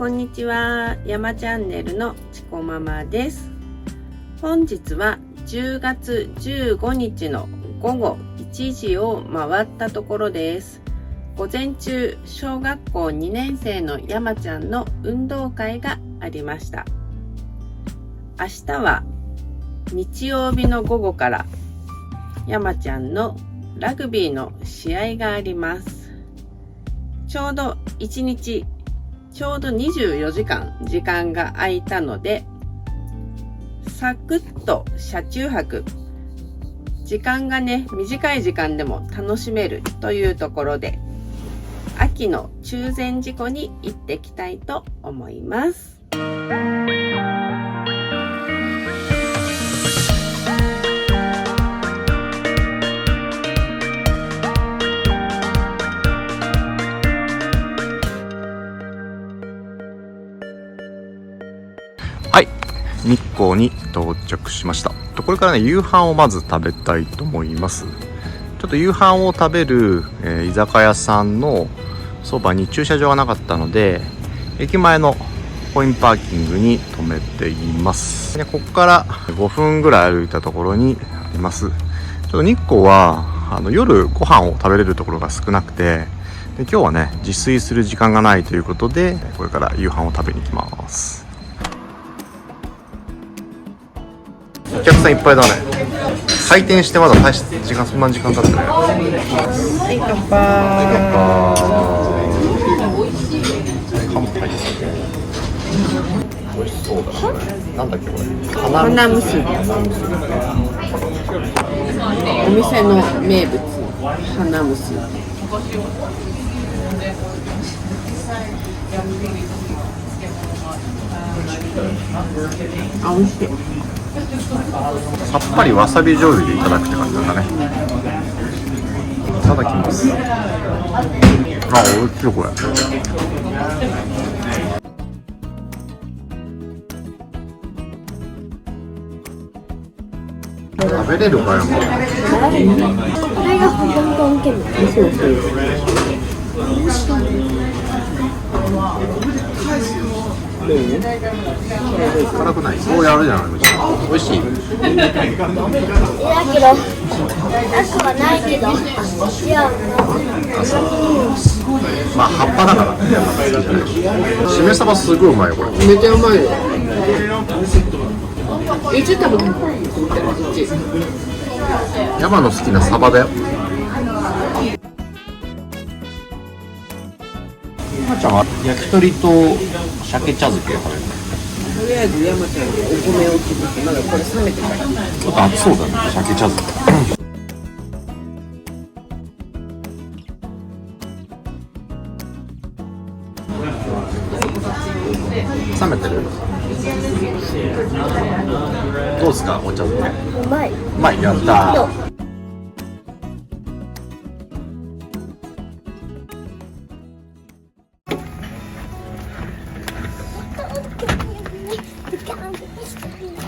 こんにちは、山チャンネルのチコママです。本日は10月15日の午後1時を回ったところです。午前中、小学校2年生の山ちゃんの運動会がありました。明日は日曜日の午後から山ちゃんのラグビーの試合があります。ちょうど1日、ちょうど24時間時間が空いたので、サクッと車中泊、時間がね、短い時間でも楽しめるというところで、秋の中禅寺湖に行ってきたいと思います。はい、日光に到着しました。これからね、夕飯をまず食べたいと思います。ちょっと夕飯を食べる、居酒屋さんのそばに駐車場がなかったので、駅前のコインパーキングに停めています。でここから5分ぐらい歩いたところにあります。ちょっと日光は夜ご飯を食べれるところが少なくて、で今日はね、自炊する時間がないということで、これから夕飯を食べに行きます。お客さんいっぱいだね。開店してまだ大して時間、そんな時間経ってない。はい、乾杯。乾杯。美味しそうだね。なんだっけこれ。花むすび。お店の名物、花むすび。あ、美味しい。さっぱりわさび醤油でいただくって感じなんだね。いただきます。あ、美味しいこれ。食べれるかよ。これが香港ケム。そうそう。辛くない？そうやるじゃない。美味しい。だけど、なくはないけど。いや、まあ葉っぱだからね。しめ鯖すごいうまいよこれ。めっちゃうまいよ。いつ食べるの？山の好きな鯖だよ。山ちゃんは焼き鳥と鮭茶漬け。とりあえず山ちゃんにお米を作って、まだこれ冷めてから。ちょっと熱そうだね、鮭茶漬け。冷めてる？どうですか、お茶漬け。うまい。うまい、やったー。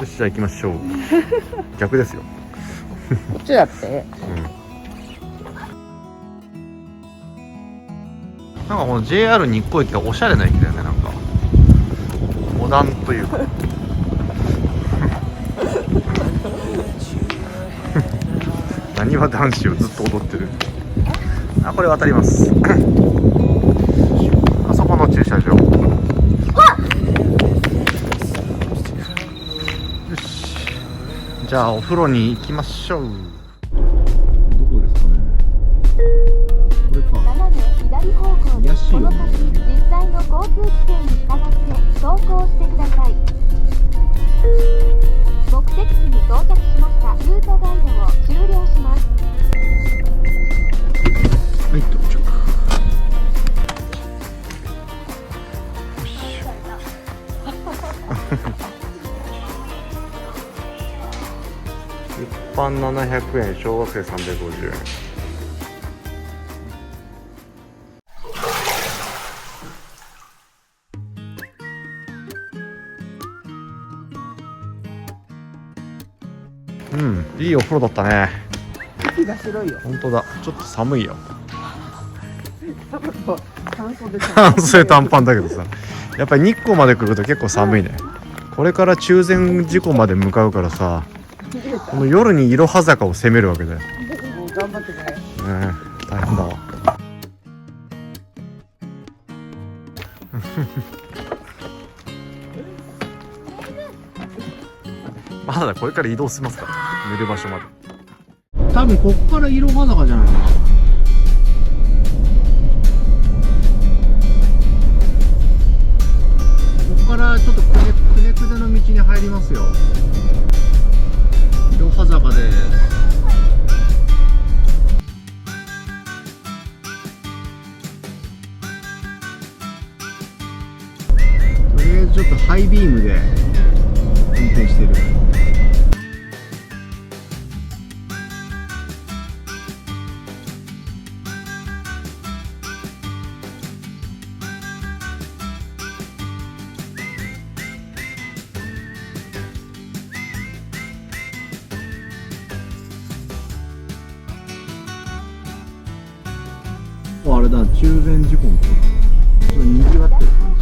よし、じゃあ行きましょう。逆ですよ。こっちだって。なんかこの JR 日光駅はおしゃれな駅だよね。なんかモダンというか。なにわ男子をずっと踊ってる。あ、これ渡ります。あそこの駐車場。よし、じゃあお風呂に行きましょう。どこですかね。これか。斜め左方向でこの先実際の交通規制に従って走行してください。目的地に到着しました。ルートガイドを終了します。はい、到着。一般700円、小学生350円。うん、いいお風呂だったね。息が白いよ。本当だ、ちょっと寒いよ。半袖短パンだけどさ、やっぱり日光まで来ると結構寒いね。これから中禅寺湖まで向かうからさ、この夜にいろは坂を攻めるわけだよ。頑張ってくれ。大変だわ。まだこれから移動しますから、寝る場所まで。多分こっからいろは坂じゃないかな。ここからちょっとくねくねの道に入りますよ。いろは坂です。とりあえずちょっとハイビームで運転してる。あれだ、中禅寺湖のとこだ。ちょっと賑わってる感じ。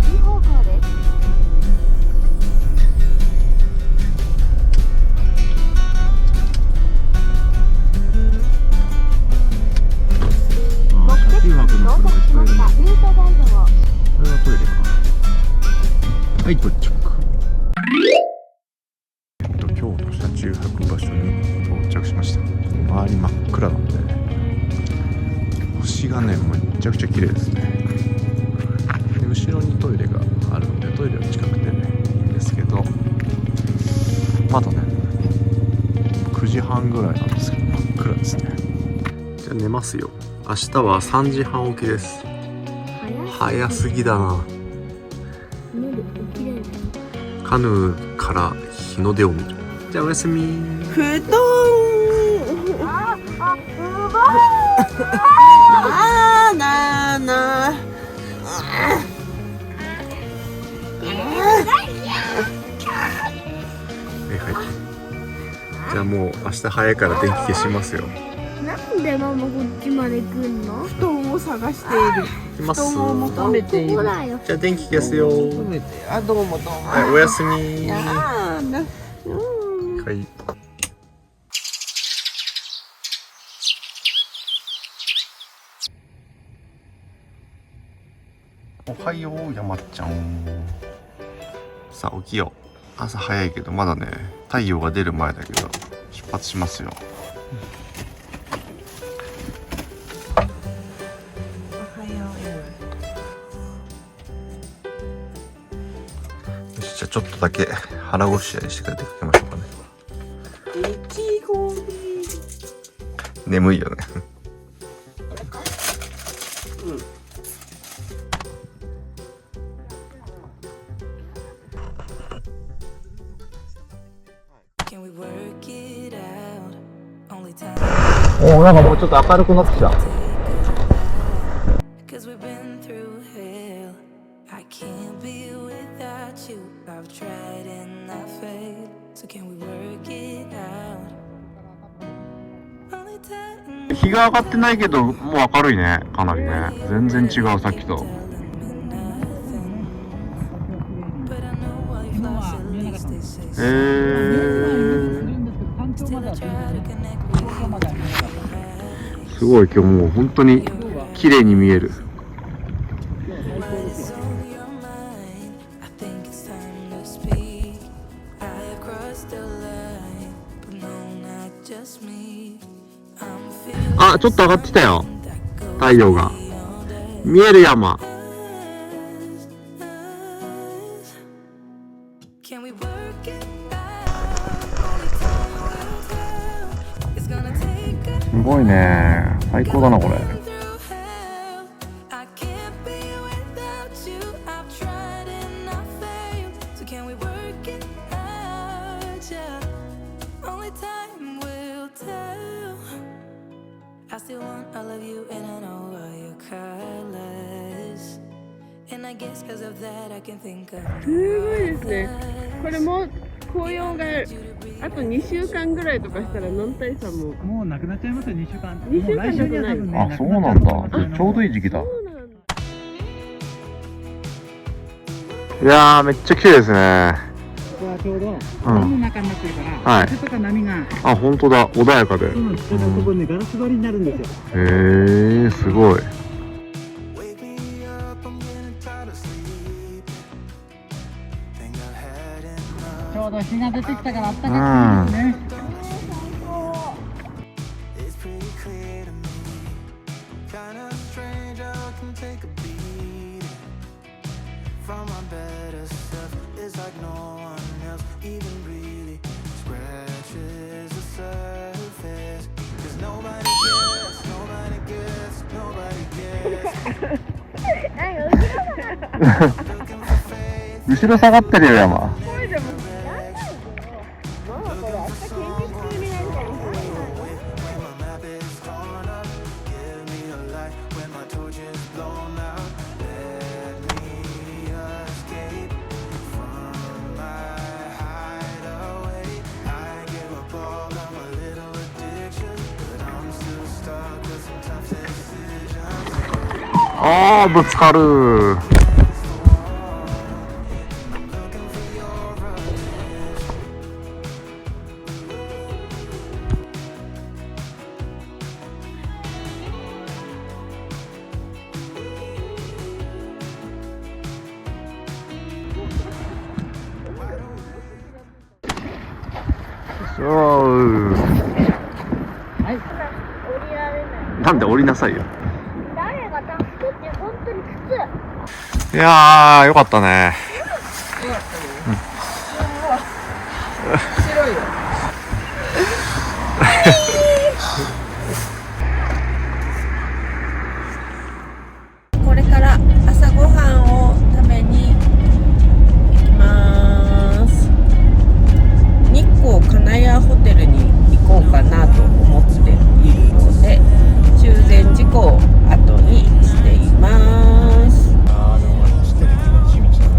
右方向です。目的地に到着しました。ルートガイドを。これはトイレか。はい、到着。今日の車中泊場所に到着しました。周り真っ暗なんで星がね、めちゃくちゃ綺麗ですね。で後ろにトイレがあるので、トイレは近くてねいいんですけど、まだね9時半ぐらいなんですけど真っ暗ですね。じゃあ寝ますよ。明日は3時半起きです。早すぎだな。カヌーから日の出を見る。じゃあおやすみ。布団。なじゃあもう明日早いから電気消しますよ。なんでママこっちまで来んの？布団を探している。行きます。布団を求めている。ほらよ。じゃあ電気消すよ。求めて。あ、どうもどうも。はい、おやすみ。あーな。はい。おはよう、山ちゃん。さあ起きよう。朝早いけどまだね、太陽が出る前だけど出発しますよ。おはよよし、じゃあちょっとだけ腹ごしらえしてから出かけましょうかね。う。いちごみ。眠いよね。おお、なんかもうちょっと明るくなってきた。日が上がってないけどもう明るいね。かなりね、全然違うさっきと。すごい、今日もう本当に綺麗に見える。あ、ちょっと上がってきたよ。太陽が見える山。すごいね、最高だなこれ。すごいですね。これも紅葉があと2週間ぐらいとかしたら男体さんももうなくなっちゃいますよ、2週間。 2週間もう来週には多分ね、あ、そうなんだ。ちょうどいい時期だ。そうなんだ。いやー、めっちゃ綺麗ですね。ここはちょうど海の中になってるから、はい風とか波が、あ、本当だ。穏やかで。そうなんです。だからここね、ガラス張りになるんですよ。へー、すごい。ちょうど日が出てきたからあったかくていいですね。後ろ下がってるよ、山。あー、ぶつかる。降りられない。なんで降りなさいよ。誰が助けて、本当にきつい。いやー、よかったね。白いよ。これから朝ごはんを食べに行きます。日光金谷ホテルに行こうかなと思っているので、中禅寺湖を後にしています。あー、でも走ってて気持ちいい道だね。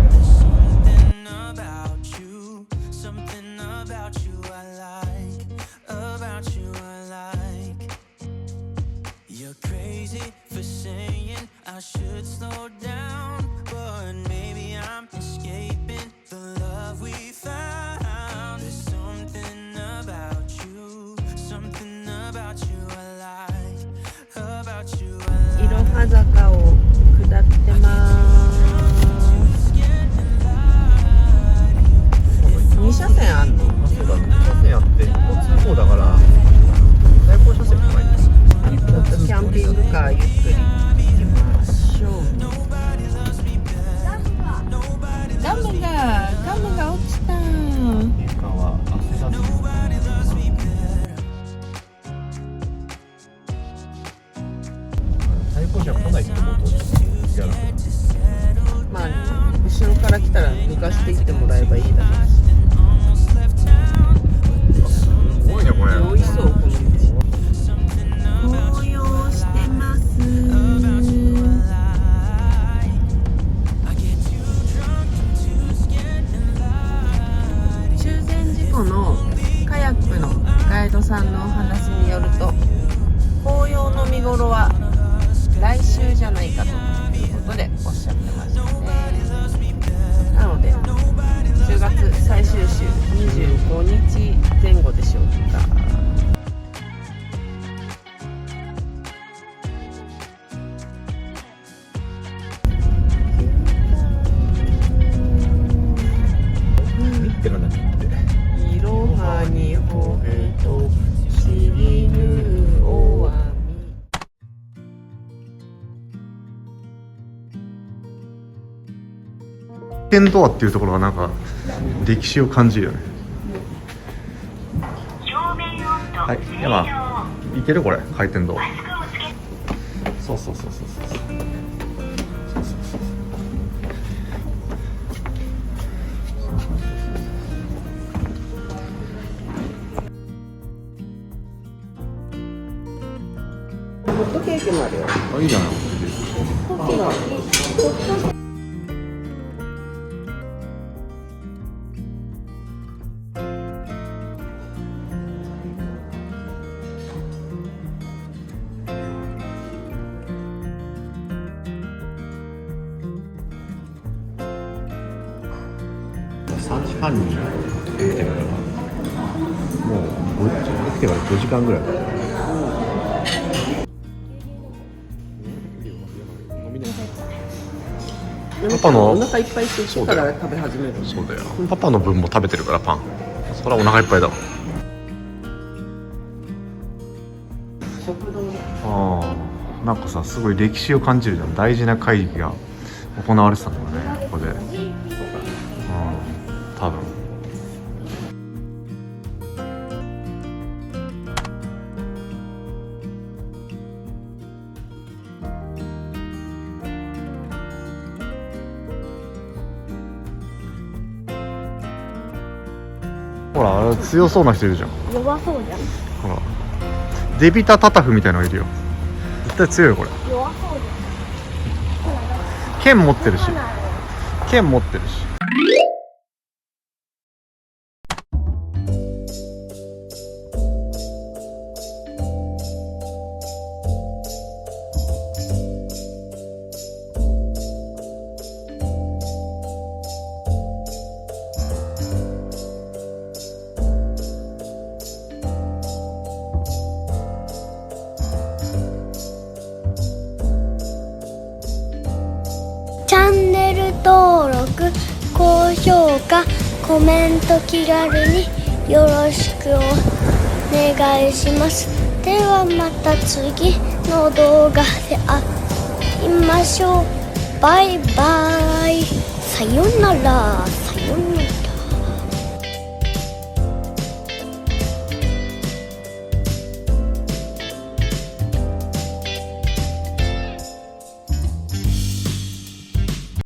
いろは坂を下ってます。2車線あんの？あ、そうだね。2車線あって一方通行だから対向車線もないんですよ。ちょっとキャンピングカーゆっくり行きましょう。ガムが落ちた。玄関は焦らずに。対向車来ないって思うと嫌だ。まあ、後ろから来たら抜かしていってもらえばいいだろうし。すごいねこれ。美味しそうこの道。紅葉してます。中禅寺湖のカヤックのガイドさんのお話によると、紅葉の見頃は来週じゃないかということでおっしゃってましたね。なので10月最終週25日前後でしょうか。ってなんだっけ。いろはにほへとちぎぬおわみ。天ドアっていうところがなんか歴史を感じるよね。はい、山いけるこれ回転ドア。そうそうそうそうそう。ホットケーキもあるよ。あ、いいじゃない。ホットケーキ。3時半に出てるからもう起きてから5時間ぐらいパパのお腹いっぱい空いてから食べ始める。そうだよ。パパの分も食べてるからパン。そりゃお腹いっぱいだわ。食堂で。ああ、なんかさすごい歴史を感じるじゃん。大事な会議が行われてたんだよねここで。多分。ほら強そうな人いるじゃん。弱そうじゃん。ほらデビタタタフみたいなのがいるよ。絶対強いよこれ。弱そうじ剣持ってるしゃん。剣持ってるし。チャンネル登録、高評価、コメント気軽によろしくお願いします。ではまた次の動画で会いましょう。バイバイ。さよなら。さよなら。